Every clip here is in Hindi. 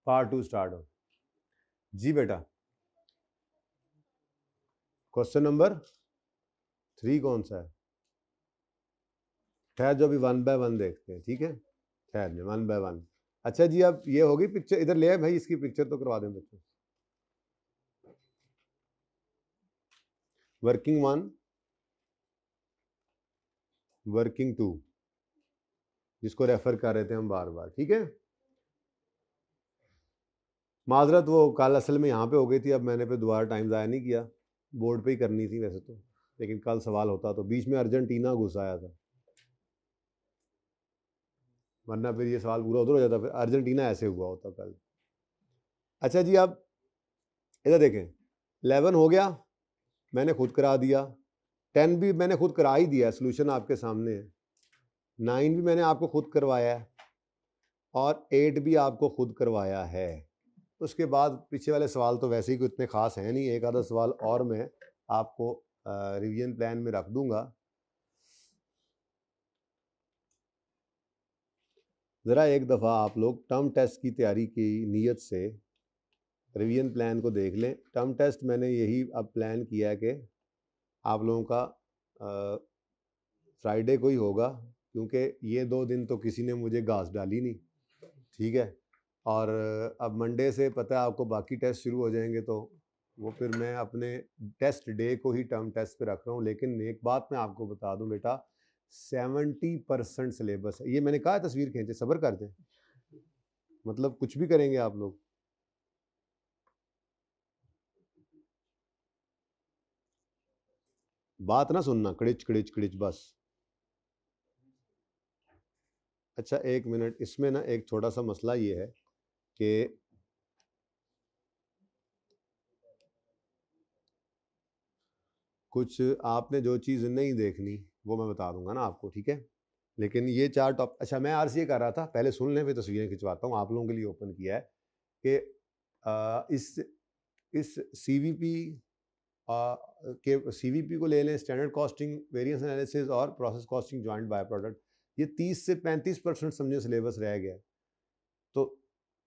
पार्ट 2 स्टार्ट हो जी बेटा। क्वेश्चन नंबर 3 कौन सा है? ठहर जो अभी 1 बाय 1 देखते हैं, ठीक है? ठहर जो 1 बाय 1। अच्छा जी, अब ये होगी पिक्चर, इधर ले आए भाई, इसकी पिक्चर तो करवा दें बच्चों। वर्किंग 1, वर्किंग 2, जिसको रेफर कर रहे थे हम बार बार, ठीक है? माजरत, वो कल असल में यहाँ पे हो गई थी, अब मैंने फिर दोबारा टाइम ज़ाया नहीं किया, बोर्ड पे ही करनी थी वैसे तो, लेकिन कल सवाल होता तो बीच में अर्जेंटीना घुस आया था, वरना फिर ये सवाल पूरा उधर हो जाता, फिर अर्जेंटीना ऐसे हुआ होता कल। अच्छा जी, अब इधर देखें, 11 हो गया, मैंने खुद करा दिया, 10 भी मैंने खुद करा ही दिया, सोल्यूशन आपके सामने है, 9 भी मैंने आपको खुद करवाया है, और 8 भी आपको खुद करवाया है। उसके बाद पीछे वाले सवाल तो वैसे ही कोई इतने खास हैं नहीं, एक आधा सवाल और मैं आपको रिवीजन प्लान में रख दूंगा। ज़रा एक दफ़ा आप लोग टर्म टेस्ट की तैयारी की नीयत से रिवीजन प्लान को देख लें। टर्म टेस्ट मैंने यही अब प्लान किया है कि आप लोगों का फ्राइडे को ही होगा, क्योंकि ये 2 दिन तो किसी ने मुझे घास डाली नहीं, ठीक है? और अब मंडे से पता है आपको बाकी टेस्ट शुरू हो जाएंगे, तो वो फिर मैं अपने टेस्ट डे को ही टर्म टेस्ट पे रख रहा हूँ। लेकिन एक बात मैं आपको बता दूं बेटा, 70% सिलेबस है। ये मैंने कहा तस्वीर खींचे, सब्र कर दें, मतलब कुछ भी करेंगे आप लोग। बात ना सुनना, कड़िच कड़िच कड़िच बस। अच्छा एक मिनट, इसमें ना एक छोटा सा मसला ये है कि कुछ आपने जो चीज़ नहीं देखनी वो मैं बता दूंगा ना आपको, ठीक है? लेकिन ये 4 टॉप, अच्छा मैं अर्ज ये कर रहा था, पहले सुन लें फिर तस्वीरें खिंचवाता हूँ, आप लोगों के लिए ओपन किया है कि इस सीवीपी के सीवीपी को ले लें, स्टैंडर्ड कॉस्टिंग, वेरिएंस एनालिसिस और process costing joint by product, ये 30 से 35% समझो सिलेबस रह गया, तो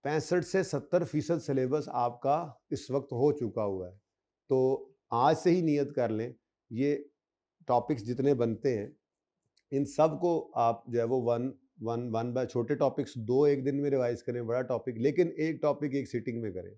65 से 70% सिलेबस आपका इस वक्त हो चुका हुआ है। तो आज से ही नियत कर लें, ये टॉपिक्स जितने बनते हैं इन सब को आप जो है वो वन बाय छोटे टॉपिक्स 2 एक दिन में रिवाइज करें, बड़ा टॉपिक लेकिन एक टॉपिक एक सिटिंग में करें,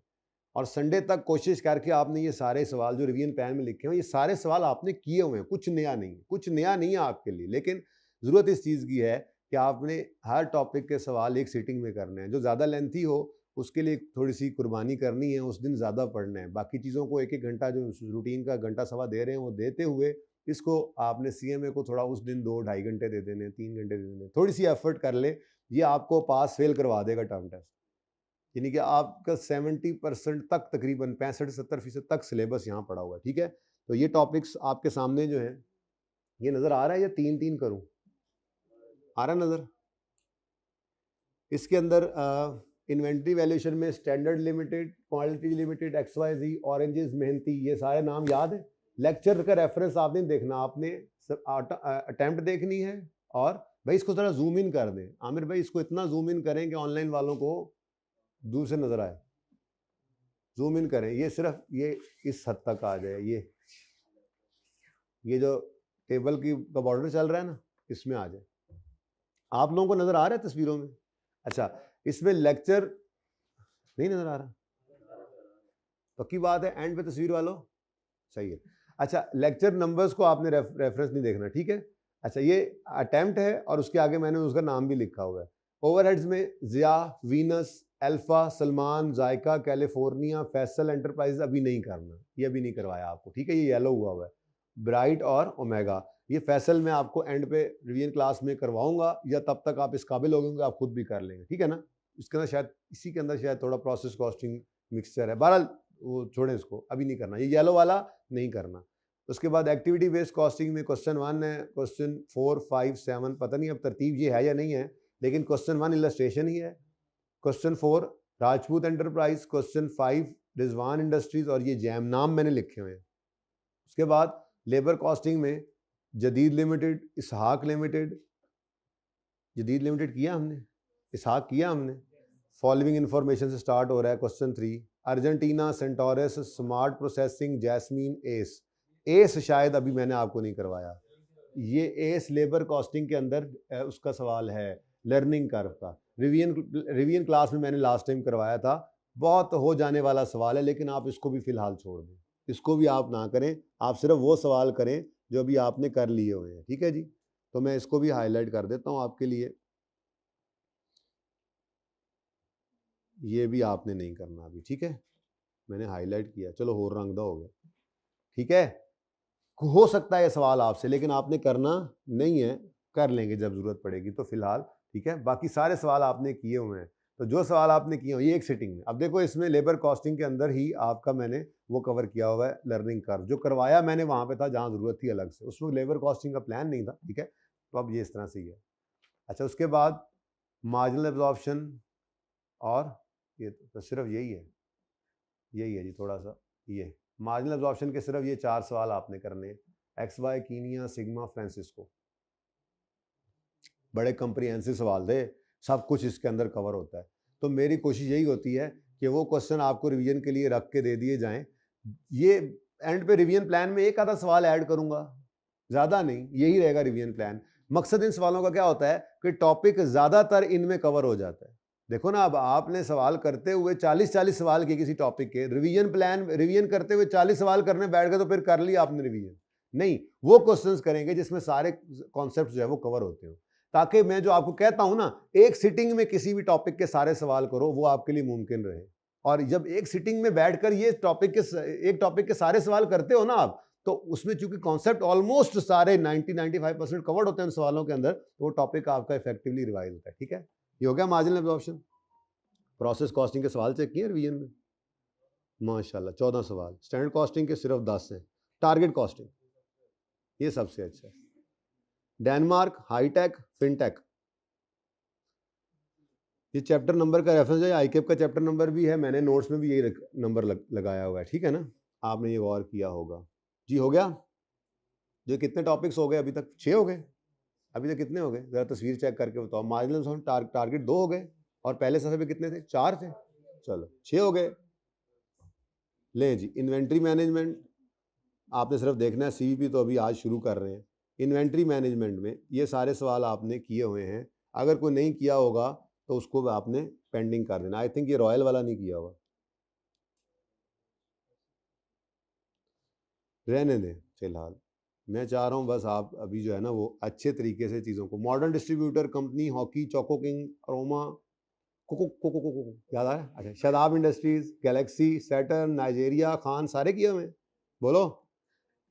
और संडे तक कोशिश करके आपने ये सारे सवाल जो रिवीजन प्लान में लिखे हुए, ये सारे सवाल आपने किए हुए हैं, कुछ नया नहीं, कुछ नया नहीं है आपके लिए। लेकिन ज़रूरत इस चीज़ की है कि आपने हर टॉपिक के सवाल एक सिटिंग में करने हैं, जो ज़्यादा लेंथी हो उसके लिए थोड़ी सी कुर्बानी करनी है, उस दिन ज़्यादा पढ़ना है, बाकी चीज़ों को एक एक घंटा जो रूटीन का घंटा सवा दे रहे हैं वो देते हुए इसको आपने सीएमए को थोड़ा उस दिन 2-2.5 घंटे दे देने, 3 घंटे दे देने, थोड़ी सी एफर्ट कर ले, ये आपको पास फेल करवा देगा टर्म टेस्ट। यानी कि आपका 70% तक, तकरीबन 65-70% तक सिलेबस यहाँ पड़ा हुआ है, ठीक है? तो ये टॉपिक्स आपके सामने जो है, ये नज़र आ रहा है या 3-3 करूँ? आ रहा है नज़र? इसके अंदर इन्वेंट्री वैल्यूएशन में standard limited, quality limited, XYZ, oranges, मेहनती, ये सारे नाम याद है? लेक्चर का रेफरेंस आपने देखना, आपने अटेम्प्ट देखनी है, और भाई इसको ज़रा जूम इन कर दें, आमिर भाई इसको इतना जूम इन करें कि ऑनलाइन वालों को दूर से नज़र आए, जूम इन करें, ये सिर्फ ये इस हद तक आ जाए, ये जो टेबल की का बॉर्डर चल रहा है ना, इसमें आ जाए। आप लोगों को नज़र आ रहा है तस्वीरों में? अच्छा, इसमें लेक्चर नहीं नज़र आ रहा? पक्की बात है, एंड पे तस्वीर वालों सही है। अच्छा, लेक्चर नंबर्स को आपने रेफरेंस नहीं देखना, ठीक है? अच्छा, ये अटेम्प्ट है और उसके आगे मैंने उसका नाम भी लिखा हुआ है। ओवरहेड्स में जिया, वीनस, अल्फा, सलमान, जायका, कैलिफोर्निया, फैसल एंटरप्राइज अभी नहीं करना, ये अभी नहीं करवाया आपको, ठीक है? ये येलो हुआ है। ब्राइट और ओमेगा, ये फैसल में आपको एंड पे रिवीजन क्लास में करवाऊंगा, या तब तक आप इस काबिल हो गए आप खुद भी कर लेंगे, ठीक है ना? इसके अंदर शायद, इसी के अंदर शायद थोड़ा प्रोसेस कॉस्टिंग मिक्सचर है, बहरहाल वो छोड़ें, इसको अभी नहीं करना, ये येलो वाला नहीं करना। उसके बाद एक्टिविटी बेस्ड कॉस्टिंग में क्वेश्चन 1 है, क्वेश्चन 4, 5, 7, पता नहीं अब तरतीब ये है या नहीं है, लेकिन क्वेश्चन 1 इलस्ट्रेशन ही है, question 4 Rajput enterprise, question 5 Rizwan industries, और ये जैम नाम मैंने लिखे हुए हैं। उसके बाद लेबर कॉस्टिंग में जदीद लिमिटेड, इसहाक लिमिटेड, जदीद लिमिटेड किया हमने, इसहाक किया हमने, फॉलोइंग इन्फॉर्मेशन से स्टार्ट हो रहा है question 3। Argentina, Centaurus, smart processing, jasmine, S. S शायद अभी मैंने आपको नहीं करवाया। ये एस लेबर कॉस्टिंग के अंदर उसका सवाल है, लर्निंग कर्व का। रिवीजन क्लास में मैंने लास्ट टाइम करवाया था। बहुत हो जाने वाला सवाल है, लेकिन आप इसको भी फिलहाल छोड़ दें, इसको भी आप ना करें। आप सिर्फ वो सवाल करें जो अभी आपने कर लिए हुए हैं, ठीक है जी। तो मैं इसको भी हाईलाइट कर देता हूँ आपके लिए। ये भी आपने नहीं करना अभी, ठीक है, मैंने हाईलाइट किया। चलो होर रंग दा हो गया, ठीक है। हो सकता है ये सवाल आपसे, लेकिन आपने करना नहीं है, कर लेंगे जब जरूरत पड़ेगी तो फिलहाल, ठीक है। बाकी सारे सवाल आपने किए हुए हैं, तो जो सवाल आपने किए हुए ये एक सिटिंग में। अब देखो इसमें लेबर कॉस्टिंग के अंदर ही आपका मैंने वो कवर किया हुआ है, लर्निंग कर्व जो करवाया मैंने वहां पे था जहां जरूरत थी अलग से, उसमें लेबर कॉस्टिंग का प्लान नहीं था, ठीक है। तो अब ये इस तरह से ही है। अच्छा, उसके बाद मार्जिनल एब्जॉर्प्शन, और ये तो सिर्फ यही है जी, थोड़ा सा ये मार्जिनल एब्जॉर्प्शन के सिर्फ ये 4 सवाल आपने करने हैं। X Y, Kenya, sigma, Francisco, बड़े कंप्रिहेंसिव सवाल थे, सब कुछ इसके अंदर कवर होता है। तो मेरी कोशिश यही होती है कि वो क्वेश्चन आपको रिवीजन के लिए रख के दे दिए जाएं। ये एंड पे रिवीजन प्लान में एक आधा सवाल ऐड करूंगा, ज़्यादा नहीं, यही रहेगा रिवीजन प्लान। मकसद इन सवालों का क्या होता है कि टॉपिक ज़्यादातर इनमें कवर हो जाता है। देखो ना, अब आपने सवाल करते हुए 40-40 सवाल किए किसी टॉपिक के, रिवीजन प्लान रिवीजन करते हुए 40 सवाल करने बैठ गए तो फिर कर लिया आपने रिवीजन? नहीं, वो क्वेश्चंस करेंगे जिसमें सारे कॉन्सेप्ट जो है वो कवर होते हो, ताकि मैं जो आपको कहता हूं ना, एक सिटिंग में किसी भी टॉपिक के सारे सवाल करो, वो आपके लिए मुमकिन रहे। और जब एक सिटिंग में बैठकर ये एक टॉपिक के सारे सवाल करते हो ना आप, तो उसमें चूंकि कॉन्सेप्ट ऑलमोस्ट सारे 90-95% कवर्ड होते हैं उन सवालों के अंदर, तो वो टॉपिक आपका इफेक्टिवली रिवाइज होता है, ठीक है। ये हो गया मार्जिनल एब्जॉर्प्शन। प्रोसेस कॉस्टिंग के सवाल चेक किए रिवीजन में, माशाल्लाह 14 सवाल। स्टैंडर्ड कॉस्टिंग के सिर्फ 10 हैं। टारगेट कॉस्टिंग ये सबसे अच्छा है। डेनमार्क, हाईटेक, फिनटेक, ये चैप्टर नंबर का रेफरेंस है, आईकेप का चैप्टर नंबर भी है, मैंने नोट्स में भी यही नंबर लगाया हुआ है, ठीक है ना। आपने ये गौर किया होगा जी। हो गया। जो कितने टॉपिक्स हो गए अभी तक? 6 हो गए। अभी तक कितने हो गए जरा तस्वीर चेक करके बताओ। मार्जिनल टारगेट 2 हो गए, और पहले सफे पे कितने थे? 4 थे। चलो 6 हो गए। ले जी, इन्वेंट्री मैनेजमेंट आपने सिर्फ देखना है, सीवीपी तो अभी आज शुरू कर रहे हैं। इन्वेंट्री मैनेजमेंट में ये सारे सवाल आपने किए हुए हैं, अगर कोई नहीं किया होगा तो उसको आपने पेंडिंग कर देना। आई थिंक ये रॉयल वाला नहीं किया हुआ, रहने दें फिलहाल। मैं चाह रहा हूँ बस आप अभी जो है ना वो अच्छे तरीके से चीज़ों को, modern distributor company, hockey, choco king, aroma, coco coco coco याद आया? अच्छा, Shadab industries, galaxy, saturn, Nigeria, Khan, सारे किए हुए। बोलो,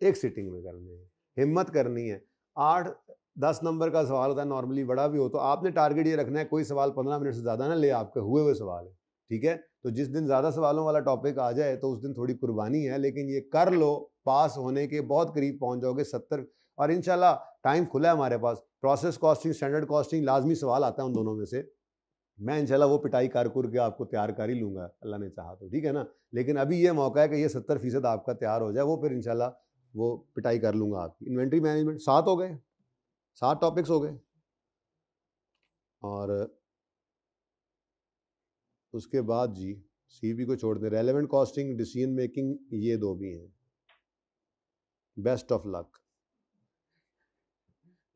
एक सिटिंग में करने हैं, हिम्मत करनी है। 8-10 नंबर का सवाल होता है नॉर्मली, बड़ा भी हो तो आपने टारगेट ये रखना है कोई सवाल 15 मिनट से ज़्यादा ना ले, आपके हुए हुए सवाल है, ठीक है। तो जिस दिन ज़्यादा सवालों वाला टॉपिक आ जाए तो उस दिन थोड़ी कुर्बानी है, लेकिन ये कर लो, पास होने के बहुत करीब पहुंच जाओगे 70। और इंशाल्लाह टाइम खुला है हमारे पास। प्रोसेस कॉस्टिंग, स्टैंडर्ड कॉस्टिंग लाजमी सवाल आता है उन दोनों में से। मैं इंशाल्लाह वो पिटाई कर के आपको तैयार कर ही लूंगा, अल्लाह ने चाहा तो, ठीक है ना। लेकिन अभी ये मौका है कि ये 70% आपका तैयार हो जाए, वो फिर इंशाल्लाह वो पिटाई कर लूंगा आपकी। इन्वेंट्री मैनेजमेंट 7 हो गए, 7 टॉपिक्स हो गए। और उसके बाद जी सीबी को छोड़ दें, रेलेवेंट कॉस्टिंग, डिसीजन मेकिंग, ये 2 भी हैं। बेस्ट ऑफ लक,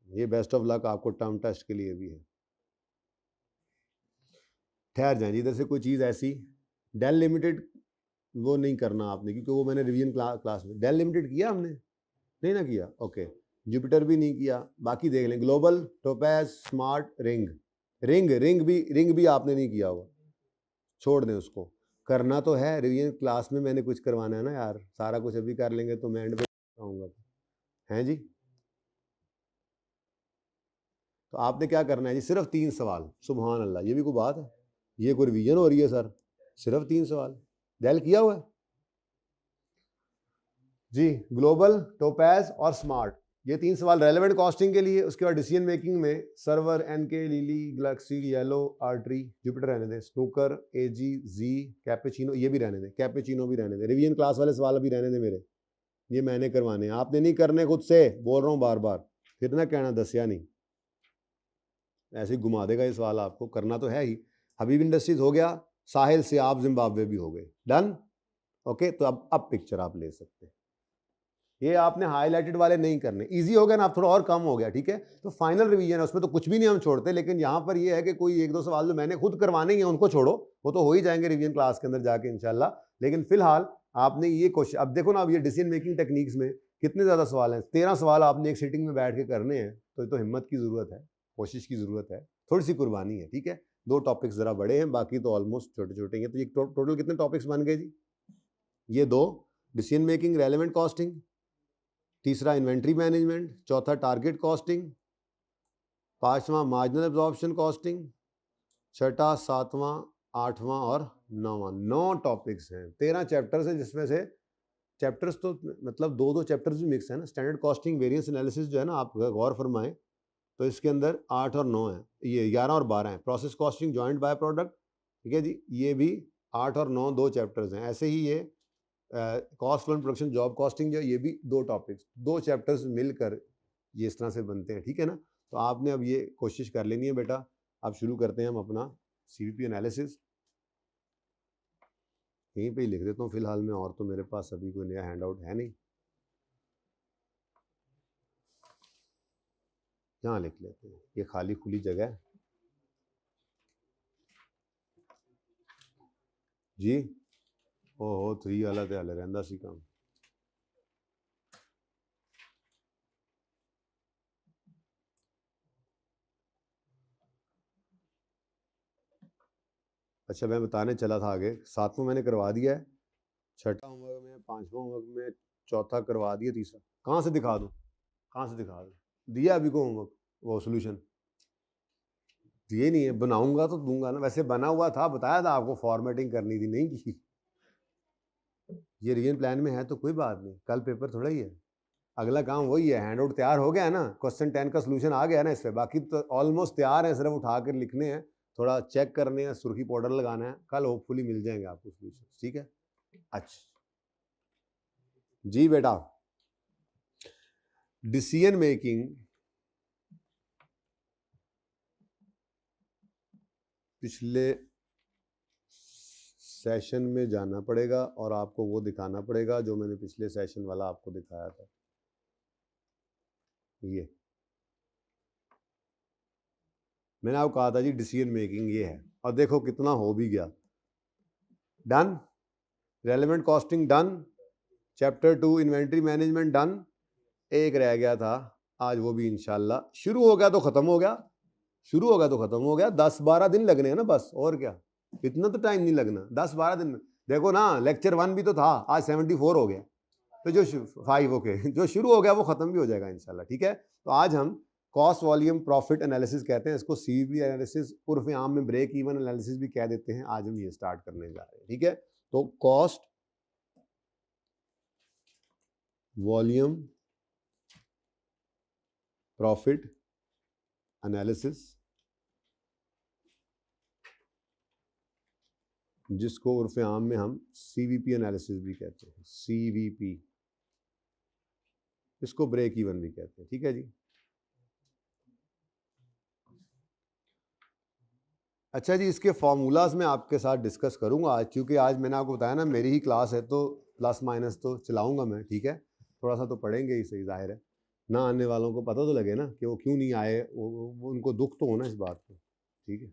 ये बेस्ट ऑफ लक आपको टर्म टेस्ट के लिए भी है। ठहर जाए, इधर से कोई चीज़ ऐसी डेल लिमिटेड वो नहीं करना आपने, क्योंकि वो मैंने रिवीजन क्लास में डेल लिमिटेड किया हमने नहीं ना किया, ओके। जुपिटर भी नहीं किया, बाकी देख लें। ग्लोबल, टोपैज, स्मार्ट, रिंग भी आपने नहीं किया हुआ, छोड़ दें उसको। करना तो है, रिवीजन क्लास में मैंने कुछ करवाना है ना यार, सारा कुछ अभी कर लेंगे तो मैं एंड पे आऊँगा, हैं जी। तो आपने क्या करना है जी, सिर्फ 3 सवाल। सुभान अल्लाह, ये भी कोई बात है? ये कोई रिवीजन हो रही है सर? सिर्फ 3 सवाल डेल किया हुआ है जी। ग्लोबल, टोपैज और स्मार्ट, ये 3 सवाल रेलेवेंट कॉस्टिंग के लिए। उसके बाद डिसीजन मेकिंग में server, NK, lily, galaxy, yellow, artery, Jupiter रहने दें, स्नूकर, एजी, जी, कैपेचिनो, ये भी रहने दें, कैपेचिनो भी रहने दें। रिवीजन क्लास वाले सवाल अभी रहने दें मेरे, ये मैंने करवाने हैं, आपने नहीं करने, खुद से बोल रहा हूँ बार बार, फिर ना कहना दसिया नहीं, ऐसे ही घुमा देगा ये सवाल, आपको करना तो है ही। हबीब इंडस्ट्रीज हो गया, साहिल से आप जिम्बाब्वे भी हो गए, डन। ओके, तो अब पिक्चर आप ले सकते हैं। ये आपने हाईलाइटेड वाले नहीं करने, इजी हो गया ना, आप थोड़ा और कम हो गया, ठीक है। तो फाइनल रिवीजन है, उसमें तो कुछ भी नहीं हम छोड़ते, लेकिन यहाँ पर ये है कि कोई एक दो सवाल जो मैंने खुद करवाने ही है उनको छोड़ो, वो तो हो ही जाएंगे रिवीजन क्लास के अंदर जाके इंशाल्लाह। लेकिन फिलहाल आपने ये क्वेश्चन, अब देखो ना, अब ये डिसीजन मेकिंग टेक्निक्स में कितने ज़्यादा सवाल हैं, 13 सवाल आपने एक सिटिंग में बैठ के करने हैं, तो ये तो हिम्मत की ज़रूरत है, कोशिश की ज़रूरत है, थोड़ी सी कुर्बानी है, ठीक है। 2 टॉपिक्स ज़रा बड़े हैं, बाकी तो ऑलमोस्ट छोटे छोटे हैं। तो ये टोटल कितने टॉपिक्स बन गए जी? ये 2, डिसीजन मेकिंग, रेलेवेंट कॉस्टिंग, तीसरा इन्वेंट्री मैनेजमेंट, चौथा टारगेट कॉस्टिंग, पांचवा मार्जिनल एब्जॉर्प्शन कॉस्टिंग, छठा, सातवां, आठवां और नौवां। 9 टॉपिक्स हैं, 13 चैप्टर्स हैं, जिसमें से चैप्टर्स तो मतलब 2-2 चैप्टर्स भी मिक्स है ना। स्टैंडर्ड कॉस्टिंग वेरिएंस एनालिसिस जो है ना, आप गौर फरमाएं तो इसके अंदर 8 और 9 है, ये 11 और 12 है। Process costing, joint by product, ठीक है जी, ये भी 8 और 9 2 चैप्टर्स हैं। ऐसे ही ये cost and production job costing जो, ये भी 2 टॉपिक्स, 2 चैप्टर्स मिलकर ये इस तरह से बनते हैं, ठीक है ना। तो आपने अब ये कोशिश कर लेनी है बेटा। अब शुरू करते हैं हम अपना सीवीपी एनालिसिस। यहीं पे ही लिख देता हूँ फिलहाल में, और तो मेरे पास अभी कोई नया हैंड आउट है नहीं, यहाँ लिख लेते हैं, ये खाली खुली जगह है जी। ओहो 3 वाला तो हल रहंदा सी काम। अच्छा, मैं बताने चला था आगे, 7वां मैंने करवा दिया है, 6ठा होमवर्क में, 5वां होमवर्क में, चौथा करवा दिया, तीसरा कहाँ से दिखा दूँ, कहाँ से दिखा दूँ? दिया अभी को होमवर्क, वो सोल्यूशन दिए नहीं है, बनाऊंगा तो दूंगा ना। वैसे बना हुआ था, बताया था आपको, फॉर्मेटिंग करनी थी, नहीं की। ये रिवीजन प्लान में है तो कोई बात नहीं, कल पेपर थोड़ा ही है, अगला काम वही है। हैंड आउट तैयार हो गया है ना, क्वेश्चन 10 का सोल्यूशन आ गया है ना इस पे, बाकी तो ऑलमोस्ट तैयार है, सिर्फ उठा कर लिखने हैं, थोड़ा चेक करने हैं, सुर्खी पाउडर लगाना है, कल होपफुली मिल जाएंगे आपको सोल्यूशन, ठीक है। अच्छा जी बेटा, डिसीजन मेकिंग पिछले सेशन में जाना पड़ेगा और आपको वो दिखाना पड़ेगा जो मैंने पिछले सेशन वाला आपको दिखाया था, ये मैंने आपको कहा था जी डिसीजन मेकिंग ये है, और देखो कितना हो भी गया। Done, relevant costing done, chapter 2 inventory management done, एक रह गया था आज, वो भी इंशाल्लाह शुरू हो गया तो खत्म हो गया, शुरू हो गया तो खत्म हो गया। 10-12 दिन लगने हैं ना बस, और क्या, इतना तो टाइम नहीं लगना, 10-12 दिन। देखो ना, लेक्चर 1 भी तो था, आज 74 हो गया, तो जो 5 ओके जो शुरू हो गया वो खत्म भी हो जाएगा इंशाल्लाह, ठीक है। तो आज हम कॉस्ट वॉल्यूम प्रॉफिट एनालिसिस कहते हैं इसको, सीवीपी एनालिसिस, उर्फ आम में ब्रेक इवन एनालिसिस भी कह देते हैं, आज हम ये स्टार्ट करने जा रहे हैं, ठीक है। तो कॉस्ट वॉल्यूम प्रॉफिट एनालिसिस, जिसको उर्फ आम में हम सीवीपी एनालिसिस भी कहते हैं, सीवीपी, इसको ब्रेक इवन भी कहते हैं, ठीक है जी। अच्छा जी, इसके फार्मूलाज में आपके साथ डिस्कस करूंगा आज, क्योंकि आज मैंने आपको बताया ना मेरी ही क्लास है, तो प्लस माइनस तो चलाऊंगा मैं, ठीक है। थोड़ा सा तो पढ़ेंगे ही, सही जाहिर है, ना आने वालों को पता तो लगे ना कि वो क्यों नहीं आए, वो उनको दुख तो होना इस बात को, ठीक है।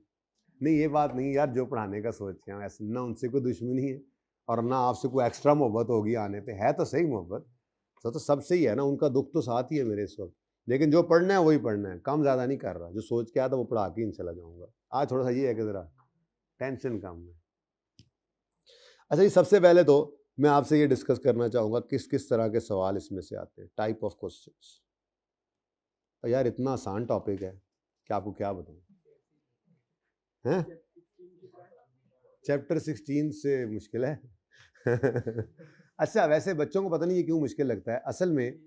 नहीं ये बात नहीं यार, जो पढ़ाने का सोचते हैं ऐसे, ना उनसे कोई दुश्मनी है और ना आपसे कोई एक्स्ट्रा मोहब्बत होगी आने पे, है तो सही मोहब्बत, तो सबसे ही है ना, उनका दुख तो साथ ही है मेरे इस वक्त। लेकिन जो पढ़ना है वही पढ़ना है, कम ज़्यादा नहीं कर रहा, जो सोच के आया था वो पढ़ा के ही चला जाऊँगा। आज थोड़ा सा ये है कि ज़रा टेंशन कम है। अच्छा जी, सबसे पहले तो मैं आपसे ये डिस्कस करना चाहूँगा किस किस तरह के सवाल इसमें से आते हैं, टाइप ऑफ क्वेश्चंस। और यार इतना आसान टॉपिक है कि आपको क्या बताऊँ, हैं? चैप्टर 16 से मुश्किल है। अच्छा, वैसे बच्चों को पता नहीं ये क्यों मुश्किल लगता है, असल में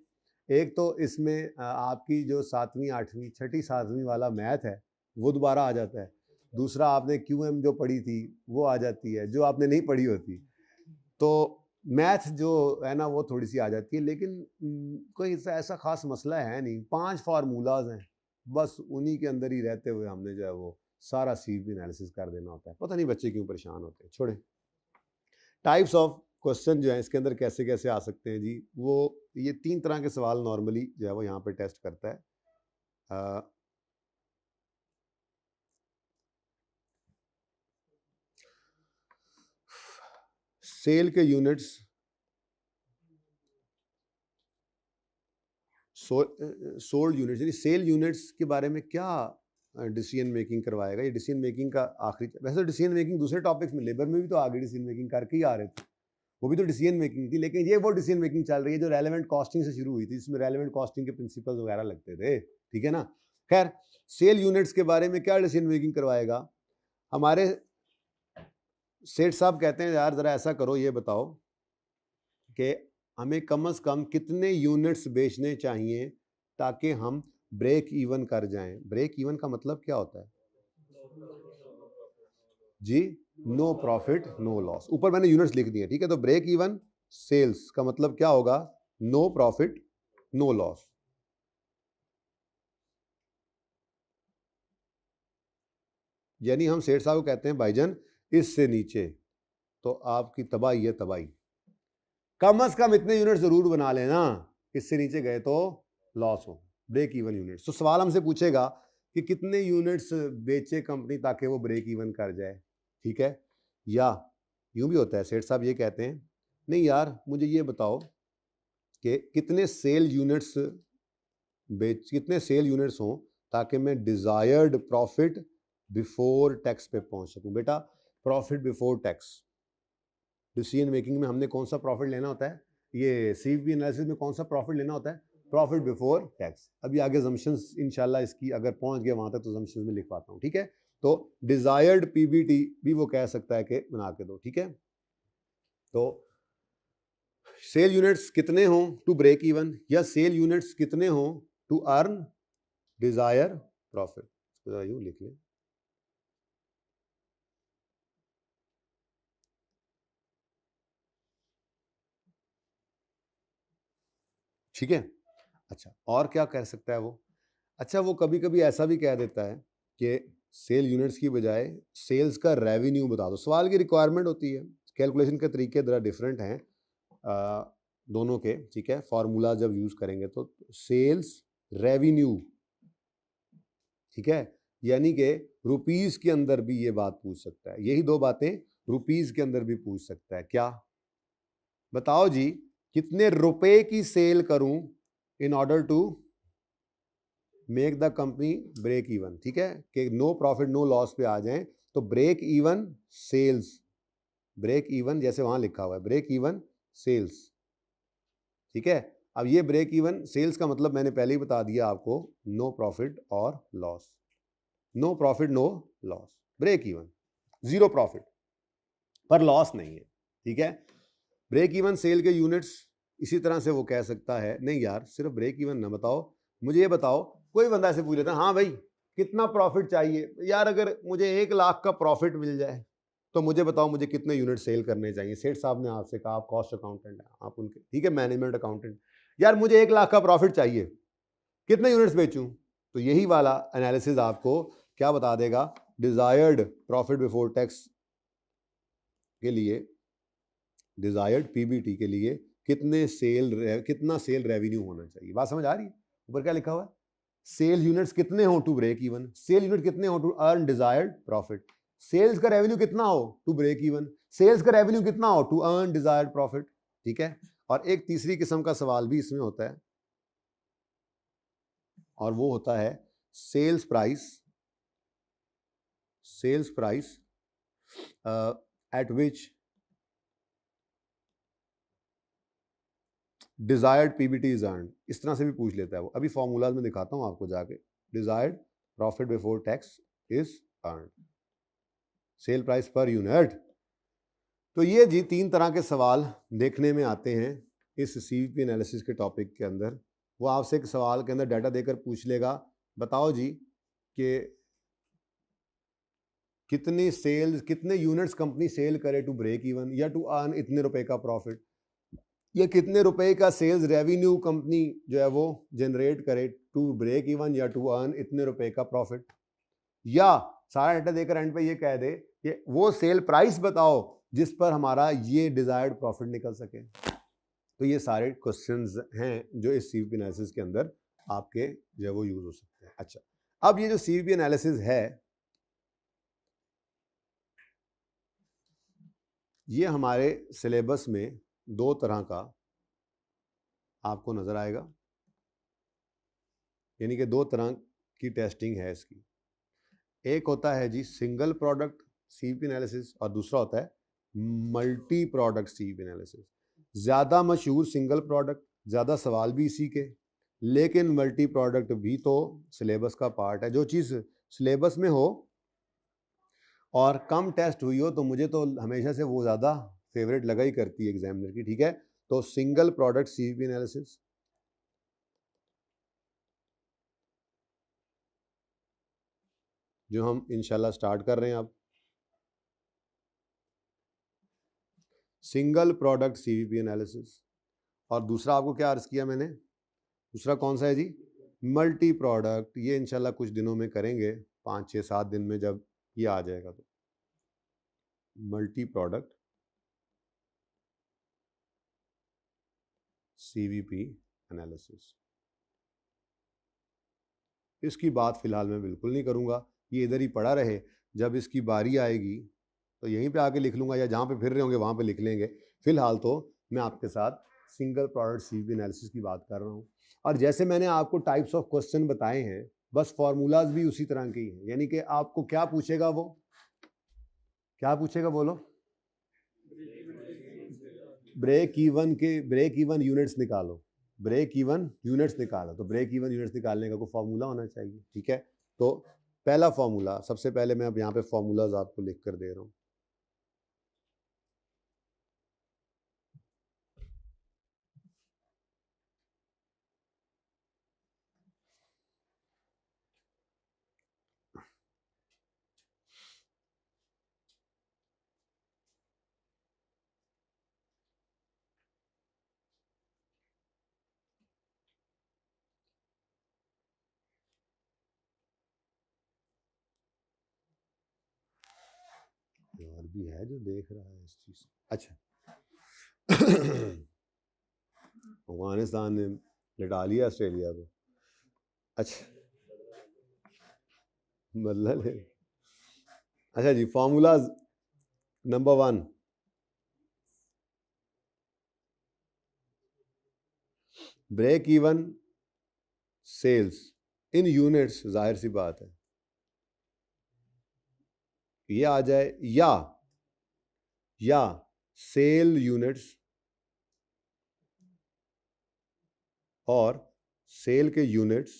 एक तो इसमें आपकी जो 7वीं 8वीं 6ठी 7वीं वाला मैथ है वो दोबारा आ जाता है, दूसरा आपने क्यूएम जो पढ़ी थी वो आ जाती है, जो आपने नहीं पढ़ी होती, तो मैथ जो है ना वो थोड़ी सी आ जाती है। लेकिन कोई ऐसा खास मसला है नहीं, 5 फार्मूलाज हैं, बस उन्हीं के अंदर ही रहते हुए हमने जो है वो सारा सीवी एनालिसिस कर देना होता है। पता नहीं बच्चे क्यों परेशान होते हैं, छोड़े। टाइप्स ऑफ क्वेश्चन जो है इसके अंदर कैसे कैसे आ सकते हैं जी, वो ये 3 तरह के सवाल नॉर्मली जो है वो यहाँ पे टेस्ट करता है। सेल के यूनिट्स, सोल्ड यूनिट्स, यानी सेल यूनिट्स के बारे में क्या डिसीजन मेकिंग करवाएगा। ये डिसीजन मेकिंग का आखिरी, वैसे डिसीजन मेकिंग दूसरे टॉपिक्स में, लेबर में भी तो आगे डिसीजन मेकिंग करके ही आ रहे थे, वो भी तो डिसीजन मेकिंग थी। लेकिन ये वो डिसीजन मेकिंग चल रही है जो रेलेवेंट कॉस्टिंग से शुरू हुई थी, जिसमें रेलेवेंट कॉस्टिंग के प्रिंसिपल्स वगैरह लगते थे, ठीक है ना। खैर, सेल यूनिट्स के बारे में क्या डिसीजन मेकिंग करवाएगा। हमारे सेठ साहब कहते हैं यार जरा ऐसा करो, ये बताओ कि हमें कम से कम कितने यूनिट्स बेचने चाहिए ताकि हम ब्रेक इवन कर जाएं। ब्रेक इवन का मतलब क्या होता है जी? No profit no loss. ऊपर मैंने यूनिट्स लिख दिए, ठीक है। तो ब्रेक इवन सेल्स का मतलब क्या होगा? No profit no loss. यानी हम सेठ साहब को कहते हैं भाईजान इससे नीचे तो आपकी तबाही है, तबाही। कम से कम इतने यूनिट जरूर बना लेना, इससे नीचे गए तो लॉस हो। Break even units. तो सवाल हमसे पूछेगा कि कितने यूनिट्स बेचे कंपनी ताकि वो ब्रेक इवन कर जाए, ठीक है। या यूं भी होता है, सेठ साहब ये कहते हैं नहीं यार मुझे ये बताओ कि कितने सेल यूनिट्स हों ताकि मैं डिजायर्ड प्रॉफिट बिफोर टैक्स पे पहुंच सकूं। बेटा profit before tax decision making में हमने कौन सा प्रॉफिट लेना होता है? ये सीवीपी एनालिसिस में कौन सा प्रॉफिट लेना होता है? Profit before tax. अभी आगे जम्पशंस इंशाल्लाह इसकी अगर पहुंच गया वहां तक तो जम्पशंस में लिख पाता हूं, ठीक है। तो डिजायर्ड पीबीटी भी वो कह सकता है कि बना के दो, ठीक है। तो सेल यूनिट्स कितने हों टू ब्रेक इवन, या सेल यूनिट्स कितने हों टू अर्न डिजायर प्रॉफिट, यूं लिख लें। ठीक है। अच्छा, और क्या कह सकता है वो? अच्छा, वो कभी कभी ऐसा भी कह देता है कि सेल यूनिट्स की बजाय सेल्स का रेवेन्यू बता दो। सवाल की रिक्वायरमेंट होती है, कैलकुलेशन के तरीके जरा डिफरेंट हैं दोनों के, ठीक है। फार्मूला जब यूज करेंगे तो सेल्स रेवेन्यू, ठीक है, यानी कि रुपीस के अंदर भी ये बात पूछ सकता है। यही दो बातें रुपीस के अंदर भी पूछ सकता है। क्या बताओ जी, कितने रुपए की सेल करूं in order to make the company break even, ठीक है, कि नो प्रॉफिट नो लॉस पे आ जाएं। तो break even sales, break even जैसे वहां लिखा हुआ है ब्रेक इवन सेल्स, ठीक है। अब ये ब्रेक इवन सेल्स का मतलब मैंने पहले ही बता दिया आपको, नो प्रॉफिट और loss. No profit no loss, break even, zero profit पर लॉस नहीं है, ठीक है। ब्रेक इवन सेल के यूनिट्स इसी तरह से वो कह सकता है नहीं यार सिर्फ ब्रेक इवन ना बताओ, मुझे ये बताओ। कोई बंदा ऐसे पूछ लेता है हाँ भाई कितना प्रॉफिट चाहिए यार, अगर मुझे 1 लाख का प्रॉफिट मिल जाए तो मुझे बताओ मुझे कितने यूनिट सेल करने चाहिए। सेठ साहब ने आपसे कहा, आप कॉस्ट अकाउंटेंट हैं, आप उनके, ठीक है, मैनेजमेंट अकाउंटेंट, यार मुझे 1 लाख का प्रॉफिट चाहिए, कितने यूनिट्स बेचूं? तो यही वाला एनालिसिस आपको क्या बता देगा, डिजायर्ड प्रॉफिट बिफोर टैक्स के लिए, डिजायर्ड पीबीटी के लिए कितना सेल रेवेन्यू होना चाहिए। बात समझ आ रही है? ऊपर क्या लिखा हुआ है? सेल यूनिट्स कितने हो to break even, sale unit कितने हो to earn desired profit, sales का रेवेन्यू कितना हो टू ब्रेक इवन, सेल्स का रेवेन्यू कितना हो टू अर्न डिजायर्ड प्रॉफिट, ठीक है। और एक तीसरी किस्म का सवाल भी इसमें होता है और वो होता है sales price at which desired PBT is earn. इस तरह से भी पूछ लेता है वो। अभी फॉर्मूलाज में दिखाता हूं आपको जाके। Desired profit before tax is earn, cell price per unit. तो ये जी 3 तरह के सवाल देखने में आते हैं इस सीवीपी एनालिसिस के टॉपिक के अंदर। वो आपसे एक सवाल के अंदर डाटा देकर पूछ लेगा, बताओ जी कि कितने यूनिट्स कंपनी सेल करे टू ब्रेक इवन या टू अर्न इतने रुपए का प्रॉफिट, या कितने रुपए का सेल्स रेवेन्यू कंपनी जो है वो जनरेट करे टू ब्रेक इवन या टू अर्न इतने रुपए का प्रॉफिट, या सारा डाटा देकर एंड पे ये कह दे कि वो सेल प्राइस बताओ जिस पर हमारा ये डिजायर्ड प्रॉफिट निकल सके। तो ये सारे क्वेश्चंस हैं जो इस सीवीपी एनालिसिस के अंदर आपके जो है वो यूज हो सकते हैं। अच्छा, अब ये जो सीवीपी एनालिसिस है ये हमारे सिलेबस में 2 तरह का आपको नजर आएगा, यानी कि 2 तरह की टेस्टिंग है इसकी। एक होता है जी सिंगल प्रोडक्ट सीवीपी एनालिसिस और दूसरा होता है मल्टी प्रोडक्ट सीवीपी एनालिसिस। ज़्यादा मशहूर सिंगल प्रोडक्ट, ज़्यादा सवाल भी इसी के, लेकिन मल्टी प्रोडक्ट भी तो सिलेबस का पार्ट है। जो चीज़ सिलेबस में हो और कम टेस्ट हुई हो तो मुझे तो हमेशा से वो ज़्यादा फेवरेट लगा ही करती है एग्जामिनर की, ठीक है। तो सिंगल प्रोडक्ट सीवीपी एनालिसिस, जो हम इंशाल्लाह स्टार्ट कर रहे हैं अब। Single product CVP analysis. और दूसरा आपको क्या अर्ज किया मैंने, दूसरा कौन सा है जी, मल्टी प्रोडक्ट। ये इंशाल्लाह कुछ दिनों में करेंगे, 5, 6, 7 दिन में जब ये आ जाएगा तो मल्टी प्रोडक्ट सीवीपी एनालिसिस। इसकी बात फिलहाल मैं बिल्कुल नहीं करूंगा, ये इधर ही पड़ा रहे। जब इसकी बारी आएगी तो यहीं पे आके लिख लूंगा, या जहाँ पे फिर रहे होंगे वहाँ पे लिख लेंगे। फिलहाल तो मैं आपके साथ सिंगल प्रोडक्ट सीवीपी एनालिसिस की बात कर रहा हूँ। और जैसे मैंने आपको टाइप्स ऑफ क्वेश्चन बताए हैं, बस फॉर्मूलाज भी उसी तरह के ही हैं। यानी कि आपको क्या पूछेगा, वो क्या पूछेगा बोलो, ब्रेक इवन यूनिट्स निकालो, ब्रेक इवन यूनिट्स निकालो। तो ब्रेक इवन यूनिट्स निकालने का कोई फॉर्मूला होना चाहिए, ठीक है। तो पहला फॉर्मूला, सबसे पहले मैं अब यहाँ पे फॉर्मूलाज आपको लिख कर दे रहा हूँ। और भी है जो देख रहा है इस चीज। अच्छा, अफगानिस्तान ने लिटा लिया ऑस्ट्रेलिया को। अच्छा, मतलब है। अच्छा जी, formulas number 1, break even sales in units, जाहिर सी बात है ये आ जाए, या सेल यूनिट्स और सेल के units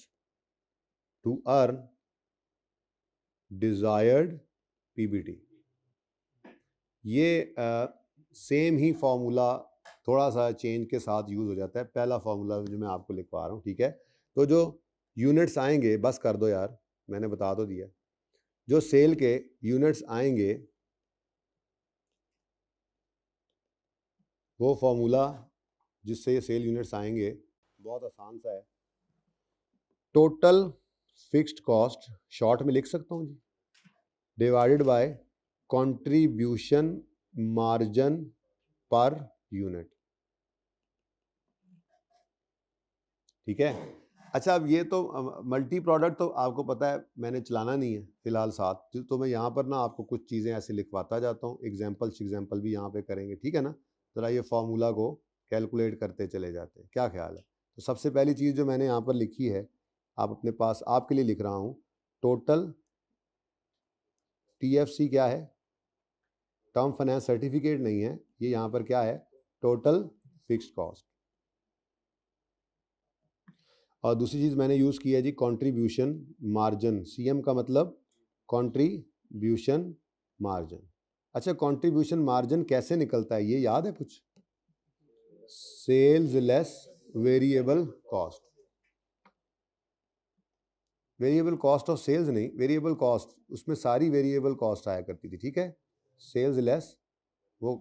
to earn desired PBT. ये सेम ही फॉर्मूला थोड़ा सा चेंज के साथ यूज हो जाता है। पहला फॉर्मूला जो मैं आपको लिखवा रहा हूँ, ठीक है। तो जो यूनिट्स आएंगे, बस कर दो यार, मैंने बता तो दिया। जो सेल के यूनिट्स आएंगे वो फॉर्मूला जिससे ये सेल यूनिट्स आएंगे बहुत आसान सा है। टोटल फिक्स्ड कॉस्ट, शॉर्ट में लिख सकता हूँ जी, डिवाइडेड बाय कंट्रीब्यूशन मार्जिन पर यूनिट, ठीक है। अच्छा, अब ये तो मल्टी प्रोडक्ट तो आपको पता है मैंने चलाना नहीं है फिलहाल साथ, तो मैं यहाँ पर ना आपको कुछ चीज़ें ऐसे लिखवाता जाता हूँ, एग्जाम्पल भी यहाँ पे करेंगे, ठीक है ना। ज़रा ये फॉर्मूला को कैलकुलेट करते चले जाते हैं, क्या ख्याल है। तो सबसे पहली चीज़ जो मैंने यहाँ पर लिखी है, आप अपने पास आपके लिए लिख रहा हूँ, टोटल TFC क्या है, टर्म फाइनेंस सर्टिफिकेट नहीं है ये, यहाँ पर क्या है, टोटल फिक्स्ड कॉस्ट। और दूसरी चीज़ मैंने यूज़ की है जी कंट्रीब्यूशन मार्जिन, CM का मतलब कंट्रीब्यूशन मार्जिन। अच्छा, कंट्रीब्यूशन मार्जिन कैसे निकलता है ये याद है कुछ, sales less variable cost, variable cost of sales नहीं, वेरिएबल कॉस्ट, उसमें सारी वेरिएबल कॉस्ट आया करती थी, ठीक है। सेल्स लेस वो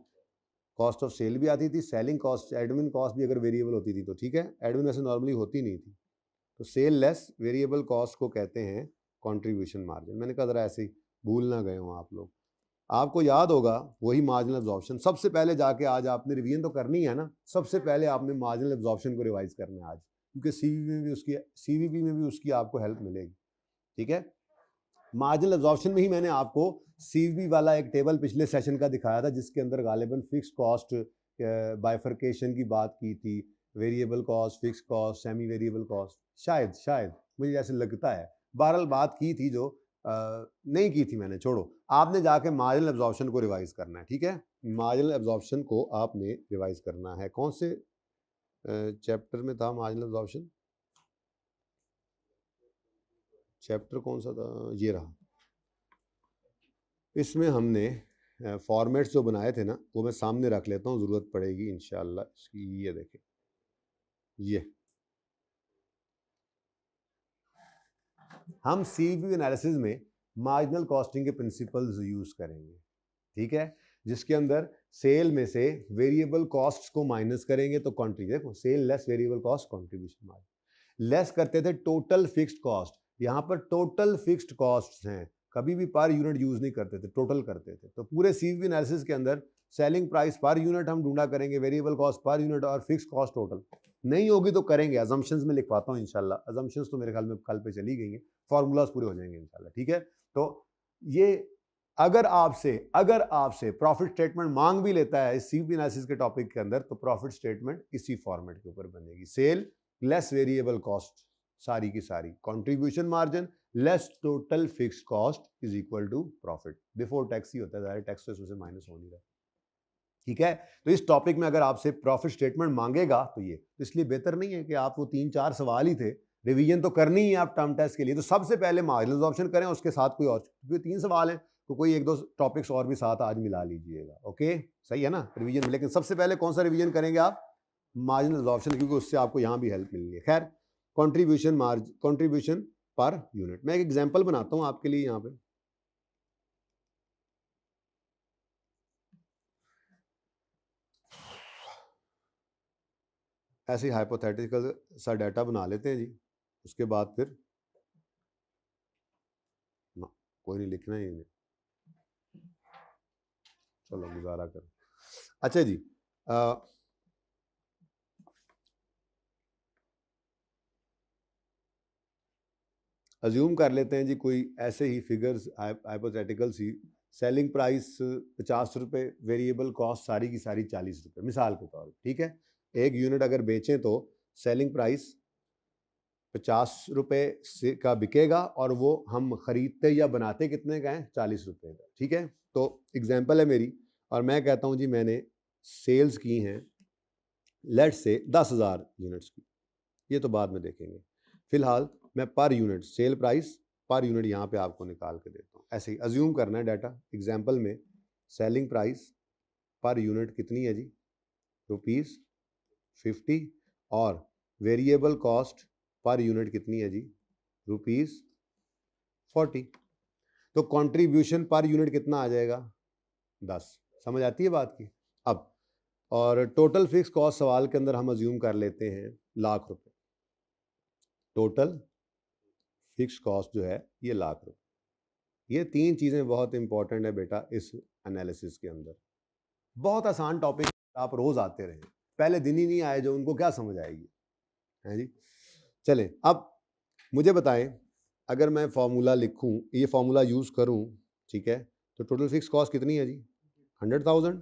कॉस्ट ऑफ सेल भी आती थी, सेलिंग कॉस्ट, एडमिन कॉस्ट भी अगर वेरिएबल होती थी तो, ठीक है। एडमिन वैसे नॉर्मली होती नहीं थी। तो सेल लेस वेरिएबल कॉस्ट को कहते हैं कंट्रीब्यूशन मार्जिन। मैंने कहा जरा ऐसे ही भूल ना गए हों आप लोग। आपको याद होगा वही मार्जिनल एब्जॉर्प्शन, सबसे पहले जाके आज आपने रिवीजन तो करनी है ना, सबसे पहले आपने मार्जिनल एब्जॉर्प्शन को रिवाइज करना है आज, क्योंकि सीवीपी में भी उसकी आपको हेल्प मिलेगी। ठीक है, मार्जिनल एब्जॉर्प्शन में ही मैंने आपको सीवीपी वाला एक टेबल पिछले सेशन का दिखाया था, जिसके अंदर गालिबन फिक्स कॉस्ट बाइफर्केशन की बात की थी, variable cost, fix cost, semi variable cost, शायद मुझे ऐसे लगता है, बहरहाल बात की थी जो नहीं की थी मैंने, छोड़ो। आपने जाके मार्जिनल एब्जॉर्प्शन को रिवाइज करना है। ठीक है, मार्जिनल एब्जॉर्प्शन को आपने रिवाइज करना है। कौन से चैप्टर में था मार्जिनल एब्जॉर्प्शन? चैप्टर कौन सा था? ये रहा। इसमें हमने फॉर्मेट्स जो बनाए थे ना, वो मैं सामने रख लेता हूँ, ज़रूरत पड़ेगी इंशाल्लाह इसकी। ये देखें, ये हम सीवीपी एनालिसिस में मार्जिनल कॉस्टिंग के प्रिंसिपल्स यूज़ करेंगे। ठीक है, जिसके अंदर सेल में से वेरिएबल कॉस्ट्स को माइनस करेंगे तो कॉन्ट्रीब्यूशन, देखो sale less variable cost contribution margin, less करते थे टोटल फिक्स्ड कॉस्ट। यहाँ पर टोटल फिक्स्ड कॉस्ट्स हैं, कभी भी पर यूनिट यूज नहीं करते थे, टोटल करते थे। तो पूरे सीवीपी एनालिसिस के अंदर सेलिंग प्राइस पर यूनिट हम ढूंढा करेंगे, वेरिएबल कॉस्ट पर यूनिट और फिक्स कॉस्ट टोटल। नहीं होगी तो करेंगे, अजम्पशंस में लिखवाता हूँ इंशाल्लाह। अजम्पशंस तो मेरे ख्याल में कल पे चली गई हैं, फॉर्मूलाज पूरे हो जाएंगे इंशाल्लाह। ठीक है, तो ये अगर आपसे प्रॉफिट स्टेटमेंट मांग भी लेता है इस सीवीपी एनालिसिस के टॉपिक के अंदर, तो प्रॉफिट स्टेटमेंट इसी फॉर्मेट के ऊपर बनेगी। सेल लेस वेरिएबल कॉस्ट सारी की सारी, contribution margin less total fixed cost is equal to profit. Before tax ही होता है, डायरेक्ट टैक्स तो इसमें से माइनस हो नहीं रहा। ठीक है, तो इस टॉपिक में अगर आपसे प्रॉफिट स्टेटमेंट मांगेगा तो ये, तो इसलिए बेहतर नहीं है कि आप वो 3-4 सवाल ही थे, रिवीजन तो करनी ही है आप टर्म टेस्ट के लिए, तो सबसे पहले मार्जिनल एब्जॉर्प्शन करें, उसके साथ कोई और, क्योंकि 3 सवाल हैं तो कोई 1-2 टॉपिक्स और भी साथ आज मिला लीजिएगा। ओके, सही है ना रिवीजन में। लेकिन सबसे पहले कौन सा रिवीजन करेंगे आप? मार्जिनल एब्जॉर्प्शन, क्योंकि उससे आपको यहाँ भी हेल्प मिलनी है। खैर, कंट्रीब्यूशन पर यूनिट, मैं एक एग्जाम्पल बनाता हूँ आपके लिए यहाँ पे। ऐसे हाइपोथेटिकल सा डाटा बना लेते हैं जी, उसके बाद फिर ना, कोई नहीं, लिखना ही नहीं, चलो गुजारा करो। अच्छा जी, अज्यूम कर लेते हैं जी कोई ऐसे ही फिगर्स हाइपोथेटिकल सी, सेलिंग प्राइस 50 रुपये, वेरिएबल कॉस्ट सारी की सारी 40 रुपये, मिसाल के तौर पर। ठीक है, एक यूनिट अगर बेचें तो सेलिंग प्राइस 50 रुपये से का बिकेगा, और वो हम खरीदते या बनाते कितने का है? 40 रुपये का। ठीक है, तो एग्जाम्पल है मेरी, और मैं कहता हूँ जी मैंने सेल्स की हैं लेट से 10,000 यूनिट्स की, ये तो बाद में देखेंगे। फिलहाल मैं per unit cell price per unit यहाँ पे आपको निकाल के देता हूँ। ऐसे ही अज्यूम करना है डाटा। एग्जाम्पल में सेलिंग प्राइस पर यूनिट कितनी है जी? ₹50, और वेरिएबल कॉस्ट पर यूनिट कितनी है जी? ₹40। तो कंट्रीब्यूशन पर यूनिट कितना आ जाएगा? 10। समझ आती है बात की? अब और टोटल फिक्स कॉस्ट सवाल के अंदर हम अज्यूम कर लेते हैं ₹1,00,000। टोटल फिक्स कॉस्ट जो है ये ₹1,00,000। ये 3 चीज़ें बहुत इंपॉर्टेंट है बेटा इस एनालिसिस के अंदर। बहुत आसान टॉपिक, आप रोज आते रहे, पहले दिन ही नहीं आए जो, उनको क्या समझ आएगी? है जी। चलें, अब मुझे बताएं, अगर मैं फॉर्मूला लिखूं, ये फॉर्मूला यूज करूं, ठीक है, तो टोटल फिक्स कॉस्ट कितनी है जी? 100,000,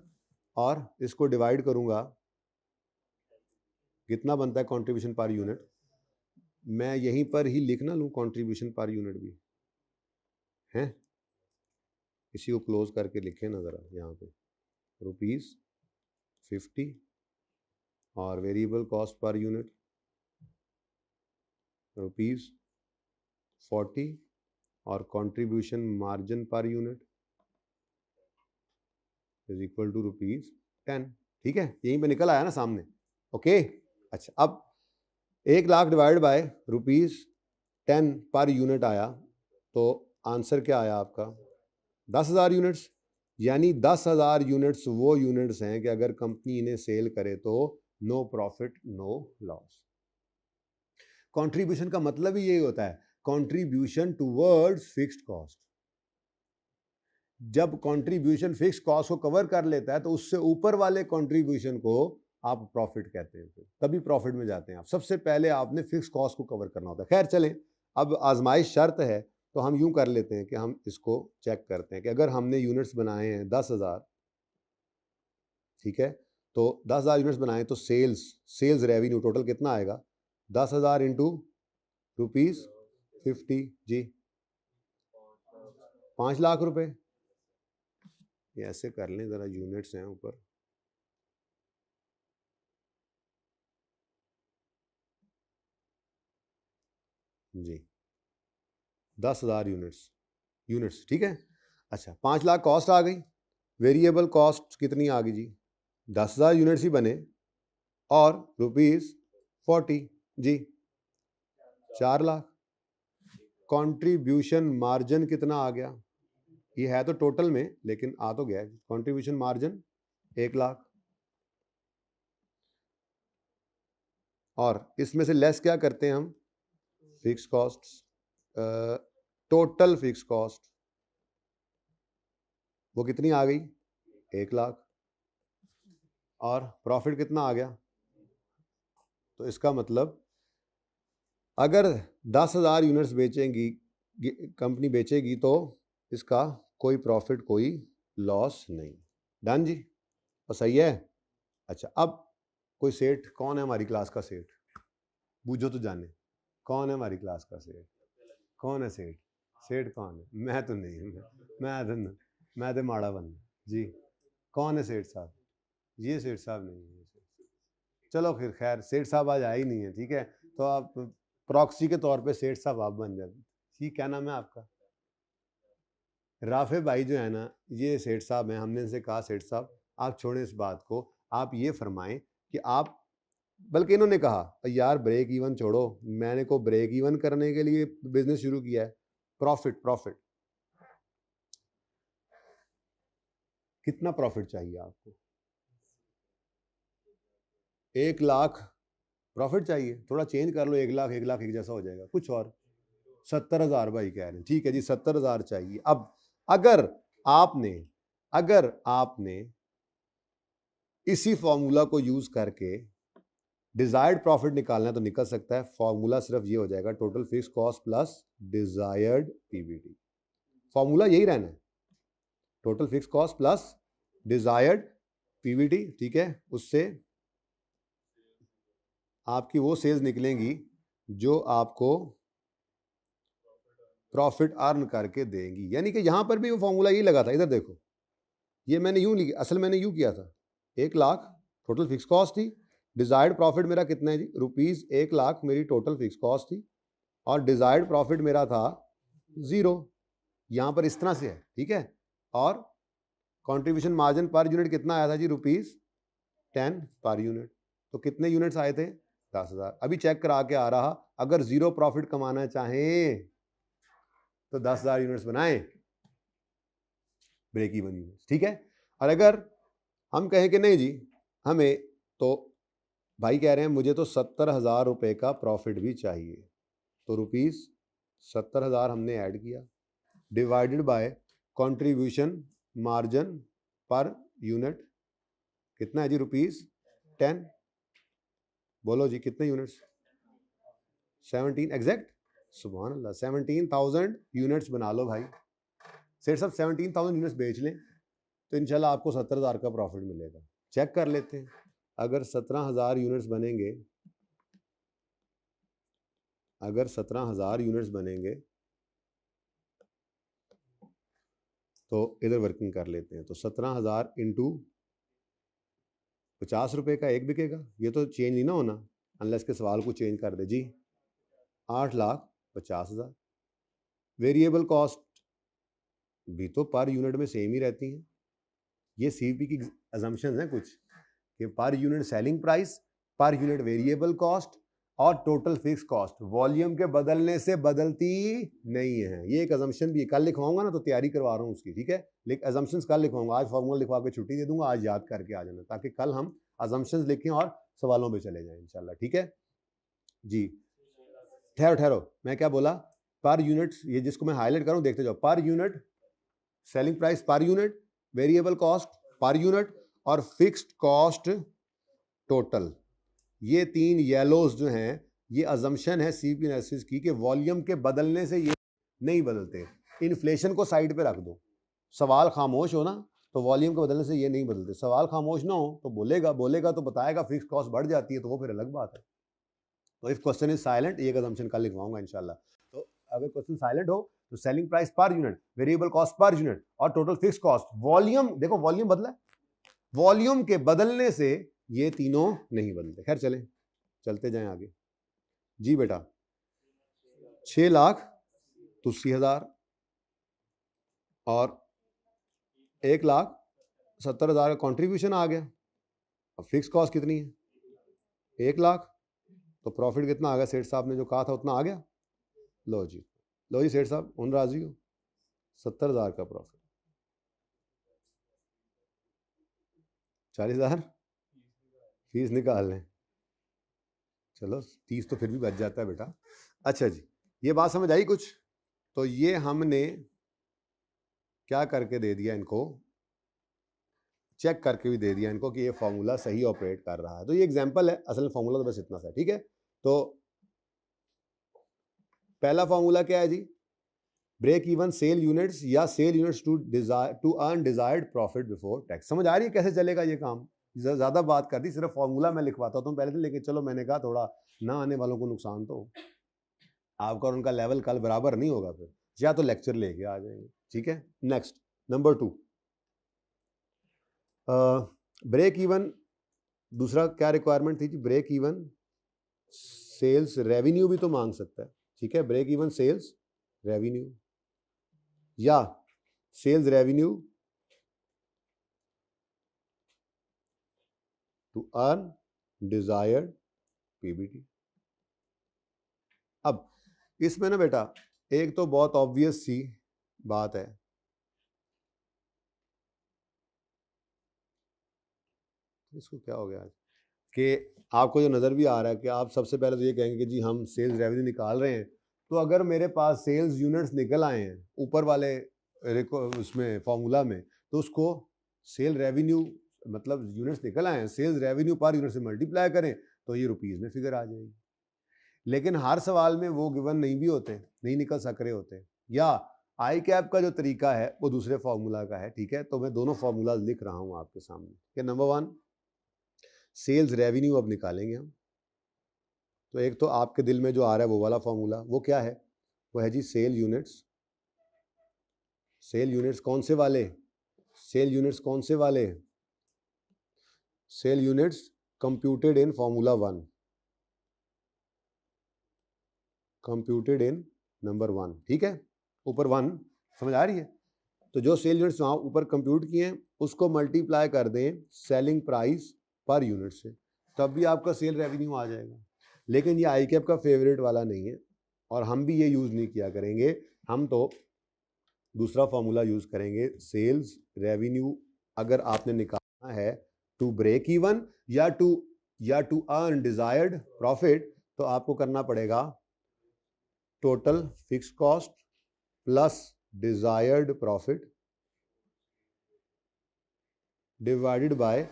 और इसको डिवाइड करूंगा, कितना बनता है कंट्रीब्यूशन पर यूनिट? मैं यहीं पर ही लिख ना लूं कंट्रीब्यूशन पर यूनिट भी है, इसी को क्लोज करके लिखे ना जरा यहाँ पे, ₹50, और वेरिएबल कॉस्ट पर यूनिट ₹40, और कंट्रीब्यूशन मार्जिन पर यूनिट इज इक्वल टू ₹10। ठीक है, यहीं पे निकल आया ना सामने? ओके, अच्छा, अब 1,00,000 डिवाइड बाय ₹10 पर यूनिट आया, तो आंसर क्या आया आपका? 10,000 यूनिट्स। यानी 10,000 यूनिट्स वो यूनिट्स हैं कि अगर कंपनी इन्हें सेल करे तो no profit no loss. Contribution का मतलब ही यही होता है, कंट्रीब्यूशन टुवर्ड्स फिक्स्ड कॉस्ट। जब कंट्रीब्यूशन फिक्स कॉस्ट को कवर कर लेता है तो उससे ऊपर वाले कंट्रीब्यूशन को आप प्रॉफिट कहते हैं, फिर तभी प्रॉफिट में जाते हैं आप। सबसे पहले आपने फिक्स कॉस्ट को कवर करना होता है। खैर चलें, अब आजमाइश शर्त है तो हम यूं कर लेते हैं कि हम इसको चेक करते हैं कि अगर हमने यूनिट्स बनाए हैं 10,000, ठीक है, तो 10,000 यूनिट्स बनाए तो सेल्स रेवेन्यू टोटल कितना आएगा? 10,000 इंटू ₹50 जी, 5 लाख रुपए। ये ऐसे कर लें जरा, यूनिट्स हैं ऊपर, जी 10,000 यूनिट्स, ठीक है। अच्छा, 5 लाख कॉस्ट आ गई, वेरिएबल कॉस्ट कितनी आ गई जी? 10,000 यूनिट्स ही बने और ₹40 जी, 4 लाख। कंट्रीब्यूशन मार्जिन कितना आ गया? ये है तो टोटल में, लेकिन आ तो गया है। कंट्रीब्यूशन मार्जिन 1 लाख, और इसमें से लेस क्या करते हैं हम? Fix cost, total fix cost वो कितनी आ गई? 1 लाख। और प्रॉफिट कितना आ गया? तो इसका मतलब अगर 10,000 यूनिट्स बेचेंगी कंपनी बेचेगी तो इसका कोई प्रॉफिट कोई लॉस नहीं। डन जी, तो सही है। अच्छा, अब कोई सेठ, कौन है हमारी क्लास का सेठ? बूझो तो जाने, कौन है हमारी क्लास का सेठ? कौन है सेठ? सेठ कौन है? मैं तो नहीं हूँ, मैं तो माड़ा बंदा जी। कौन है सेठ साहब? ये सेठ साहब नहीं है। चलो फिर खैर, सेठ साहब आज आए ही नहीं है, ठीक है, तो आप प्रॉक्सी के तौर पे सेठ साहब आप बन जाते। ठीक, क्या नाम है आपका? राफे भाई जो है ना, ये सेठ साहब हैं। हमने इनसे कहा सेठ साहब आप छोड़ें इस बात को, आप ये फरमाएं कि आप, बल्कि इन्होंने कहा यार ब्रेक इवन छोड़ो, मैंने को ब्रेक इवन करने के लिए बिजनेस शुरू किया है। प्रॉफिट कितना प्रॉफिट चाहिए आपको? 1 लाख प्रॉफिट चाहिए? थोड़ा चेंज कर लो, 1 लाख 1 लाख एक जैसा हो जाएगा, कुछ और। 70,000 भाई कह रहे हैं, ठीक है जी, 70,000 चाहिए। अब अगर आपने इसी फॉर्मूला को यूज करके डिजायर्ड प्रॉफिट निकालना है तो निकल सकता है। फॉर्मूला सिर्फ ये हो जाएगा, total fix cost plus desired PBT. Formula यही रहना है, total fix cost plus desired PBT, ठीक है। उससे आपकी वो सेल्स निकलेंगी जो आपको प्रॉफिट अर्न करके देंगी। यानी कि यहां पर भी वो फॉर्मूला यही लगा था। इधर देखो, ये मैंने यूं लिखा, असल मैंने यूं किया था, 1 लाख टोटल फिक्स कॉस्ट थी, डिजायर्ड प्रॉफिट मेरा कितना है जी? ₹1 लाख मेरी टोटल फिक्स कॉस्ट थी, और डिजायर्ड प्रॉफिट मेरा था 0। यहां पर इस तरह से है, ठीक है। और कंट्रीब्यूशन मार्जिन पर यूनिट कितना आया था जी? ₹10 पर यूनिट। तो कितने यूनिट्स आए थे? 10,000। अभी चेक करा के आ रहा, अगर 0 प्रॉफिट कमाना चाहें तो 10,000 यूनिट्स बनाएं, ब्रेक इवन यूनिट्स, ठीक है। और अगर हम कहें कि नहीं जी हमें, तो भाई कह रहे हैं मुझे तो 70,000 रुपए का प्रॉफिट भी चाहिए, तो ₹70,000 हमने ऐड किया, divided by contribution margin per unit कितना है जी? ₹10। बोलो जी कितने यूनिट्स? 17 एग्जैक्ट। सुभान अल्लाह, 17,000 यूनिट्स बना लो भाई। सेठ साहब 17,000 यूनिट्स बेच लें तो इंशाल्लाह आपको 70,000 का प्रॉफिट मिलेगा। चेक कर लेते हैं, अगर 17,000 यूनिट्स बनेंगे, अगर 17,000 यूनिट्स बनेंगे तो इधर वर्किंग कर लेते हैं। तो 17,000 इंटू 50 रुपए का एक बिकेगा, ये तो चेंज नहीं ना होना, अनलेस के सवाल को चेंज कर दे जी। 8,50,000। वेरिएबल कॉस्ट भी तो पर यूनिट में सेम ही रहती हैं। ये सीपी की अजम्पशंस हैं कुछ, कि per unit selling price, per unit variable cost और टोटल फिक्स कॉस्ट वॉल्यूम के बदलने से बदलती नहीं है। ये एक अजम्पशन भी है, कल लिखवाऊंगा ना तो तैयारी करवा रहा हूँ उसकी, ठीक है। लेकिन अजम्पशंस कल लिखवाऊंगा, आज फॉर्मूला लिखवा के छुट्टी दे दूंगा, आज याद करके आ जाना, ताकि कल हम अजम्पशंस लिखें और सवालों पे चले जाएं इंशाल्लाह, ठीक है जी। ठहरो, मैं क्या बोला? पर यूनिट, ये जिसको मैं हाईलाइट करूं देखते जाओ, per unit selling price per unit, variable cost per unit और फिक्स्ड कॉस्ट टोटल। ये 3 येलोज जो हैं, ये अजम्पशन है सीपी एनालिसिस की कि वॉल्यूम के बदलने से ये नहीं बदलते। इन्फ्लेशन को साइड पे रख दो, सवाल खामोश हो ना तो वॉल्यूम के बदलने से ये नहीं बदलते। सवाल खामोश ना हो तो बोलेगा तो बताएगा फिक्स कॉस्ट बढ़ जाती है, तो वो फिर अलग बात है। तो इफ क्वेश्चन इज साइलेंट, ये अजम्पशन कल लिखवाऊंगा इंशाल्लाह। तो अगर क्वेश्चन साइलेंट हो तो selling price per unit, variable cost per unit और टोटल फिक्स कॉस्ट, वॉल्यूम देखो वॉल्यूम बदला, वॉल्यूम के बदलने से ये तीनों नहीं बदलते। खैर चलते जाएं आगे। जी बेटा 6,80,000 और 1,70,000 का कॉन्ट्रीब्यूशन आ गया। अब फिक्स कॉस्ट कितनी है? 1 लाख। तो प्रॉफिट कितना आ गया? सेठ साहब ने जो कहा था उतना आ गया। लो जी सेठ साहब उन राजी हो, 70,000 का प्रॉफिट, 40,000 फीस निकाल लें। चलो 30 तो फिर भी बच जाता है बेटा। अच्छा जी, ये बात समझ आई कुछ? तो ये हमने क्या करके दे दिया इनको, चेक करके भी दे दिया इनको कि ये फॉर्मूला सही ऑपरेट कर रहा है। तो ये एग्जांपल है, असल फॉर्मूला तो बस इतना सा, ठीक है। तो पहला फॉर्मूला क्या है जी? ब्रेक इवन सेल यूनिट्स या sale units to earn desired profit before tax. समझ आ रही है कैसे चलेगा ये काम? ज्यादा बात कर दी, सिर्फ फॉर्मूला मैं लिखवाता हूँ पहले से, लेकिन चलो मैंने कहा थोड़ा ना आने वालों को नुकसान तो, आपका और उनका लेवल कल बराबर नहीं होगा, फिर या तो लेक्चर लेके आ जाएंगे, ठीक है। Next number 2, break even. दूसरा क्या रिक्वायरमेंट थी जी? ब्रेक इवन सेल्स रेवेन्यू भी तो मांग सकता है, ठीक है। ब्रेक इवन सेल्स रेवेन्यू या sales revenue to earn desired PBT. अब इसमें ना बेटा एक तो बहुत ऑब्वियस सी बात है, इसको क्या हो गया आज, कि आपको जो नज़र भी आ रहा है कि आप सबसे पहले तो ये कहेंगे कि जी हम सेल्स रेवेन्यू निकाल रहे हैं। तो अगर मेरे पास सेल्स यूनिट्स निकल आए हैं ऊपर वाले उसमें फॉर्मूला में, तो उसको सेल रेवेन्यू मतलब यूनिट्स निकल आए हैं, सेल्स रेवेन्यू पर यूनिट से मल्टीप्लाई करें तो ये रुपीज़ में फिगर आ जाएगी। लेकिन हर सवाल में वो गिवन नहीं भी होते, नहीं निकल सक रहे होते, या आई कैप का जो तरीका है वो दूसरे फॉर्मूला का है, ठीक है। तो मैं दोनों फॉर्मूला लिख रहा हूँ आपके सामने कि नंबर 1 सेल्स रेवेन्यू अब निकालेंगे हम। तो एक तो आपके दिल में जो आ रहा है वो वाला फॉर्मूला, वो क्या है? वो है जी सेल यूनिट्स। सेल यूनिट्स कौन से वाले? सेल यूनिट्स कौन से वाले? सेल यूनिट्स कंप्यूटेड इन फॉर्मूला 1, कंप्यूटेड इन नंबर 1, ठीक है। ऊपर 1 समझ आ रही है? तो जो सेल यूनिट्स वहाँ ऊपर कंप्यूट किए हैं उसको मल्टीप्लाई कर दें सेलिंग प्राइस पर यूनिट से, तब भी आपका सेल रेवेन्यू आ जाएगा। लेकिन ये आई कैप का फेवरेट वाला नहीं है और हम भी ये यूज़ नहीं किया करेंगे। हम तो दूसरा फॉर्मूला यूज़ करेंगे, सेल्स रेवेन्यू अगर आपने निकालना है टू ब्रेक इवन या टू अर्न डिजायर्ड प्रॉफिट, तो आपको करना पड़ेगा total fix cost plus desired profit divided by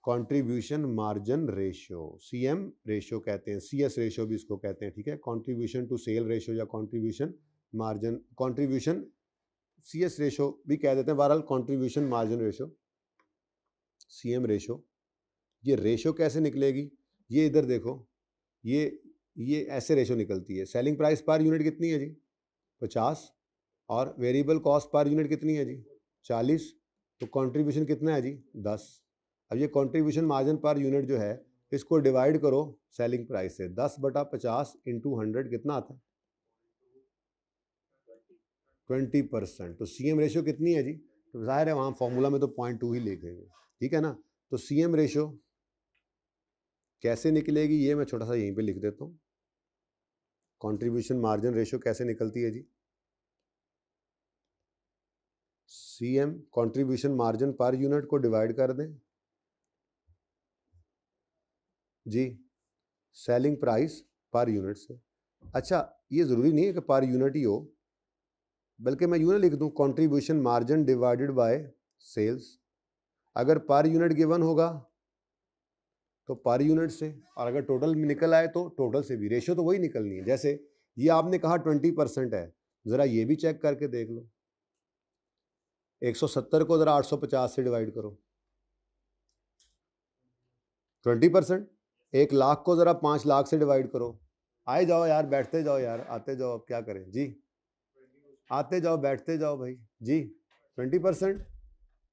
contribution margin ratio, CM ratio कहते हैं, सीएस रेशियो भी इसको कहते हैं, ठीक है। कंट्रीब्यूशन टू सेल रेशियो या contribution margin, contribution CS ratio भी कह देते हैं, बहरहाल contribution margin ratio, CM ratio. ये रेशियो कैसे निकलेगी? ये इधर देखो, ये ऐसे रेशियो निकलती है। सेलिंग प्राइस पर यूनिट कितनी है जी? 50 और वेरिएबल कॉस्ट पर यूनिट कितनी है जी? 40। तो कंट्रीब्यूशन कितना है जी? 10। अब ये कंट्रीब्यूशन मार्जिन पर यूनिट जो है इसको डिवाइड करो सेलिंग प्राइस से, 10/50 इंटू 100 कितना आता है? 20%। तो सीएम रेशियो कितनी है जी? तो जाहिर है वहाँ फॉर्मूला में तो 0.2 ही लिखेंगे, ठीक है ना। तो सीएम रेशियो कैसे निकलेगी ये मैं छोटा सा यहीं पे लिख देता हूँ। कंट्रीब्यूशन मार्जिन रेशियो कैसे निकलती है जी? सीएम कंट्रीब्यूशन मार्जिन पर यूनिट को डिवाइड कर दें जी सेलिंग प्राइस पर यूनिट से। अच्छा ये ज़रूरी नहीं है कि पर यूनिट ही हो, बल्कि मैं यूँ ना लिख दूँ, contribution margin divided by sales. अगर पर यूनिट गिवन होगा तो पर यूनिट से, और अगर टोटल में निकल आए तो टोटल से भी। रेशियो तो वही निकलनी है। जैसे ये आपने कहा 20% है, ज़रा ये भी चेक करके देख लो। 170 को ज़रा 850 से डिवाइड करो, 20%। 1 लाख को ज़रा 5 लाख से डिवाइड करो। आए जाओ यार, बैठते जाओ यार, आते जाओ, अब क्या करें जी, आते जाओ, बैठते जाओ भाई जी। 20%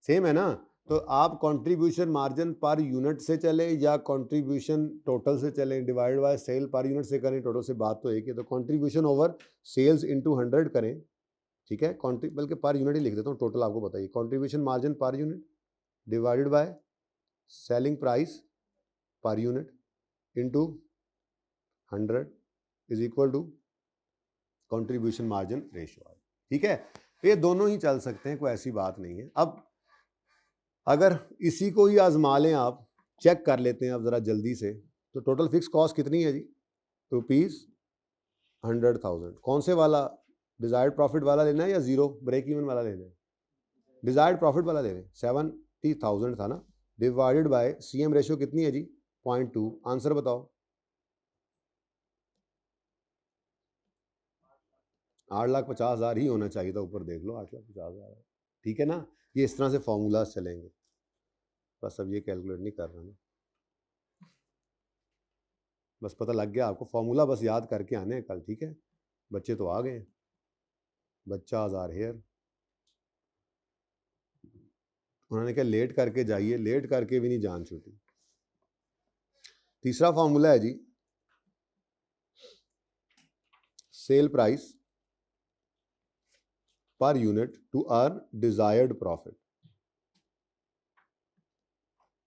सेम है ना। तो आप कंट्रीब्यूशन मार्जिन पर यूनिट से चले या कंट्रीब्यूशन टोटल से चले, divide by sale per unit से करें, टोटल से, बात तो एक है। तो कंट्रीब्यूशन ओवर सेल्स इनटू 100 करें, ठीक है। बल्कि पर यूनिट ही लिख देता हूँ, टोटल आपको बताइए। कंट्रीब्यूशन मार्जिन पर unit divided by selling price per unit into 100 is equal to contribution margin ratio. ठीक है, ये दोनों ही चल सकते हैं, कोई ऐसी बात नहीं है। अब अगर इसी को ही आजमा लें, आप चेक कर लेते हैं अब ज़रा जल्दी से। तो टोटल फिक्स कॉस्ट कितनी है जी? ₹100,000। कौन से वाला, डिजायर्ड प्रॉफिट वाला लेना है या जीरो ब्रेक इवन वाला लेना है? डिजायर्ड प्रॉफिट वाला ले रहे हैं। 70,000 था ना, डिवाइडेड बाय सीएम रेशियो कितनी है जी? 0.2। आंसर बताओ। 8,50,000 ही होना चाहिए था, ऊपर देख लो 8,50,000। ठीक है ना, ये इस तरह से फॉर्मूलाज चलेंगे। बस अब ये कैलकुलेट नहीं कर रहा ना, बस पता लग गया आपको। फॉर्मूला बस याद करके आने हैं कल, ठीक है। बच्चे तो आ गए, बच्चा आर हेयर। उन्होंने कहा लेट करके जाइए, लेट करके भी नहीं जान छूटी। तीसरा फॉर्मूला है जी, sale price per unit to earn desired profit.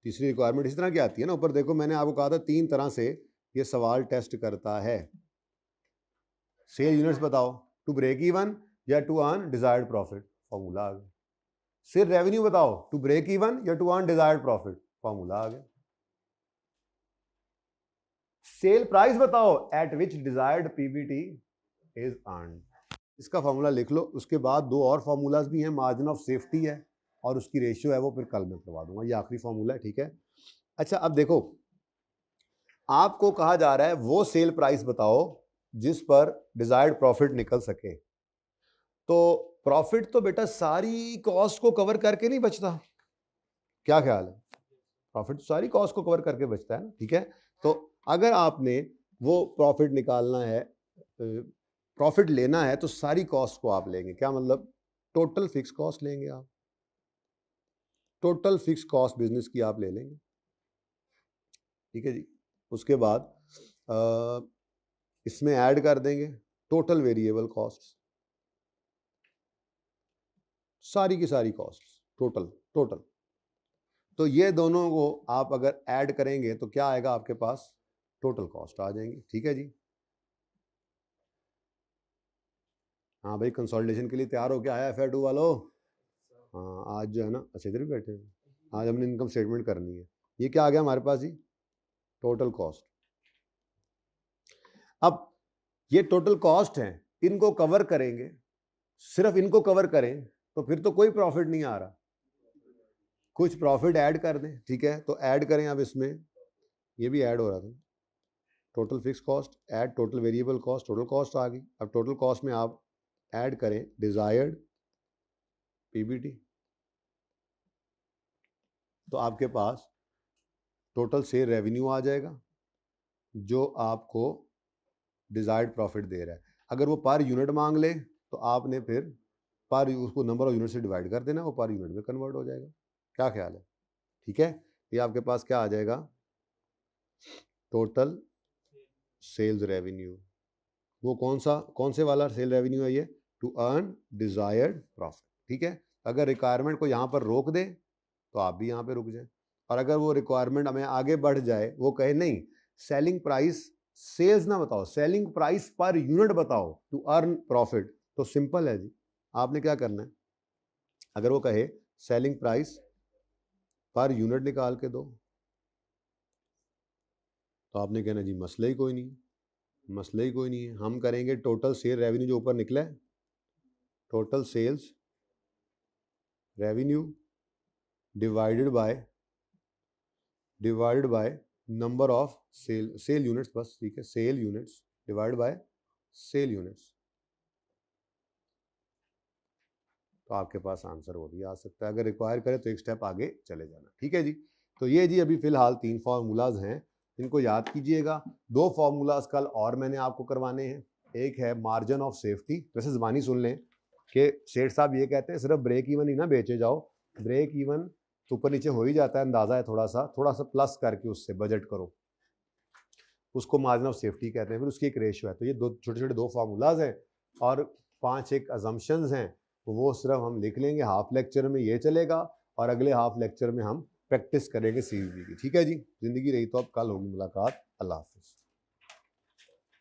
तीसरी रिक्वायरमेंट इस तरह की आती है ना, ऊपर देखो मैंने आपको कहा था 3 तरह से ये सवाल टेस्ट करता है। सेल यूनिट्स बताओ टू ब्रेक इवन या to earn desired profit, formula आ गया। सेल रेवेन्यू बताओ टू ब्रेक इवन या to earn desired profit, formula आ गया। सेल प्राइस बताओ at which desired PBT is earned, इसका फॉर्मूला लिख लो। उसके बाद 2 और फॉर्मूलाज भी हैं, मार्जिन ऑफ सेफ्टी है और उसकी रेशियो है, वो फिर कल मैं करवा दूंगा। ये आखिरी फॉर्मूला है, ठीक है। अच्छा, अब देखो आपको कहा जा रहा है वो सेल प्राइस बताओ जिस पर डिजायर्ड प्रॉफिट निकल सके। तो प्रॉफिट तो बेटा सारी कॉस्ट को कवर करके नहीं बचता, क्या ख्याल है? प्रॉफिट सारी कॉस्ट को कवर करके बचता है ना, ठीक है। तो अगर आपने वो प्रॉफिट निकालना है, प्रॉफिट लेना है, तो सारी कॉस्ट को आप लेंगे। क्या मतलब? टोटल फिक्स कॉस्ट लेंगे आप, टोटल फिक्स कॉस्ट बिजनेस की आप ले लेंगे, ठीक है जी। उसके बाद इसमें ऐड कर देंगे टोटल वेरिएबल कॉस्ट, सारी की सारी कॉस्ट, टोटल टोटल। तो ये दोनों को आप अगर ऐड करेंगे तो क्या आएगा आपके पास? टोटल कॉस्ट आ जाएंगी, ठीक है जी। हाँ भाई, कंसोलिडेशन के लिए तैयार हो क्या आया FR2 वालों? हाँ, आज जो है ना, अच्छा इधर भी बैठे हैं, आज हमने इनकम स्टेटमेंट करनी है। ये क्या आ गया हमारे पास जी? Total cost. अब ये टोटल कॉस्ट है, इनको कवर करेंगे, सिर्फ इनको कवर करें तो फिर तो कोई प्रॉफिट नहीं आ रहा, कुछ प्रॉफिट ऐड कर दें, ठीक है। तो ऐड करें अब इसमें, ये भी ऐड हो रहा था, total fix cost add total variable cost, total cost आ गई। अब टोटल कॉस्ट में आप ऐड करें डिजायर्ड पीबीटी, तो आपके पास टोटल सेल रेवेन्यू आ जाएगा जो आपको डिजायर्ड प्रॉफिट दे रहा है। अगर वो पर यूनिट मांग ले तो आपने फिर पर उसको नंबर ऑफ यूनिट से डिवाइड कर देना, वो पर यूनिट में कन्वर्ट हो जाएगा। क्या ख्याल है? ठीक है, ये आपके पास क्या आ जाएगा? Total sales revenue. वो कौन से वाला सेल रेवेन्यू है ये? टू अर्न डिजायर्ड प्रॉफिट, ठीक है। अगर रिक्वायरमेंट को यहाँ पर रोक दे तो आप भी यहाँ पे रुक जाए, और अगर वो रिक्वायरमेंट हमें आगे बढ़ जाए, वो कहे नहीं सेलिंग प्राइस सेल्स ना बताओ, सेलिंग प्राइस पर यूनिट बताओ टू अर्न प्रॉफिट, तो सिंपल है जी, आपने क्या करना है, अगर वो कहे सेलिंग प्राइस पर यूनिट निकाल के दो, तो आपने कहना जी मसला ही कोई नहीं, मसला ही कोई नहीं है। हम करेंगे टोटल सेल रेवेन्यू जो ऊपर निकला है, total sales revenue divided by number of sale units, बस ठीक है, sale units divide by sale units, तो आपके पास आंसर वो भी आ सकता है। अगर रिक्वायर करे तो एक स्टेप आगे चले जाना, ठीक है जी। तो ये जी अभी फिलहाल 3 फार्मूलाज हैं, इनको याद कीजिएगा। 2 फार्मूलाज कल और मैंने आपको करवाने हैं। एक है मार्जिन ऑफ सेफ्टी, वैसे ज़बानी सुन लें कि सेठ साहब ये कहते हैं सिर्फ ब्रेक इवन ही ना बेचे जाओ, ब्रेक इवन तो ऊपर नीचे हो ही जाता है, अंदाजा है, थोड़ा सा प्लस करके उससे बजट करो, उसको मार्जिन ऑफ सेफ्टी कहते हैं। फिर उसकी एक रेशियो है। तो ये दो छोटे छोटे 2 फार्मूलाज हैं और 5 एक अजम्पशंस हैं, वो सिर्फ हम लिख लेंगे, हाफ लेक्चर में ये चलेगा और अगले हाफ लेक्चर में हम प्रैक्टिस करेंगे सीवीवी की, ठीक है जी। जिंदगी रही तो अब कल होगी मुलाकात। अल्लाह हाफिज़।